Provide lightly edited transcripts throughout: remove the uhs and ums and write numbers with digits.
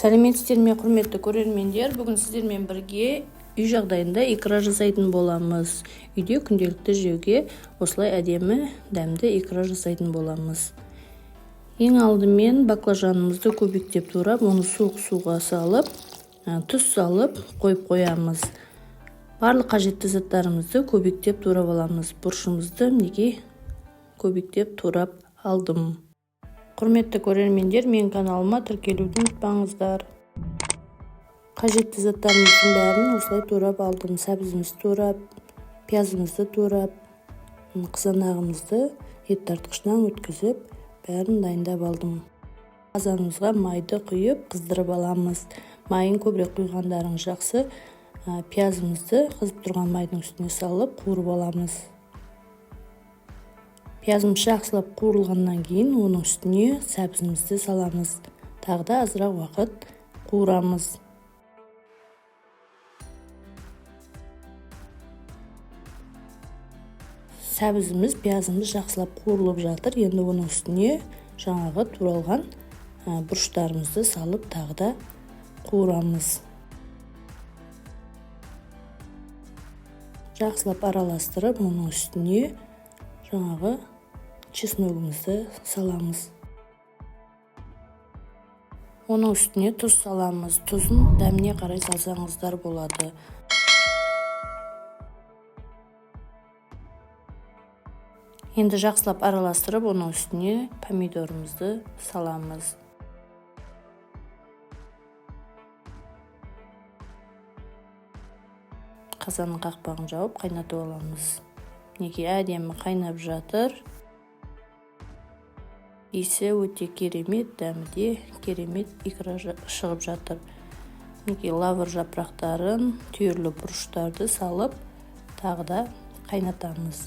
Сәлеметсіздер ме, құрметті көрермендер. Бүгін сіздермен бірге үй жағдайында икра жасайтын боламыз. Үйде күнделікті жеуге осылай әдемі дәмді икра жасайтын боламыз. Ең алдымен баклажанымызды көбіктеп турап, оны суық суға салып, тұз салып қойып қоямыз. Барлық қажетті заттарымызды көбіктеп турап аламыз. Бұрышымызды неге көбіктеп турап алдым. Құрметті көрермендер, мен каналыма тіркелуді ұмытпаңыздар. Қажетті заттарымыздың бәрін осылай турап алдым. Сәбізімізді турап, пиязымызды турап, қызанағымызды ет тартқышынан өткізіп, бәрін дайындап алдым. Қазанымызға майды құйып қыздырып аламыз. Майын көбірек құйғандарыңыз жақсы. Пиязымызды қызып тұрған майдың үстіне салып қуырып аламыз. Пиязымыз жақсылап қуырылғаннан кейін оның үстіне сәбізімізді саламыз. Тағы да азырақ уақыт қуырамыз. Сәбізіміз, пиязымыз жақсылап қуырылып жатыр. Енді оның үстіне жаңағы туралған бұрыштарымызды салып тағы да қуырамыз. Жақсылап араластырып, оның үстіне жаңағы чесногымызды саламыз. Оның үстіне тұз саламыз. Тұзын дәміне қарай салсаңыздар болады. Енді жақсылап араластырып, оның үстіне помидорымызды саламыз. Қазанның қақпағын жауып қайнатып аламыз. Неге әдемі қайнап жатыр. Иісі өте керемет, дәмі де керемет икра шығып жатыр. Неге лавр жапырақтарын, түйірлі бұрыштарды салып, тағы да қайнатамыз.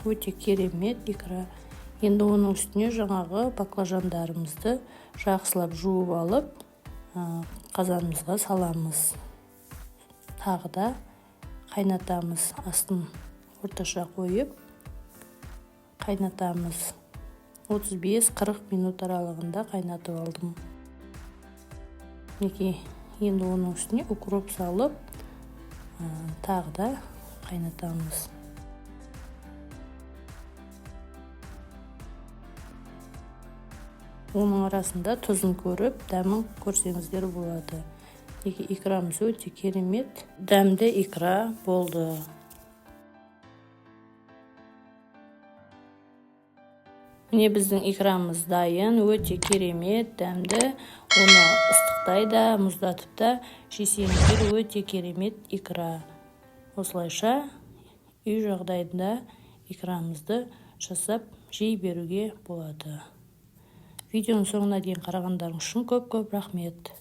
Өте керемет икра. Енді оның үстіне жаңағы баклажандарымызды жақсылап жуып алып, қазанымызға саламыз. Тағы да қайнатамыз. Астын орташа қойып қайнатамыз. 35-40 минут аралығында қайнатып алдым. Неге енді оның үстіне укроп салып, тағы да қайнатамыз. Оның арасында тұзын көріп, дәмін көрсеңіздер болады. Неге икрамыз өте керемет, дәмді икра болды. Міне біздің икрамыз дайын, өте керемет, дәмді. Оны ыстықтай да, мұздатып та жесеңіздер өте керемет икра. Осылайша үй жағдайында икрамызды жасап жей беруге болады. Видеоның соңына дейін қарағандарыңыз үшін көп рахмет.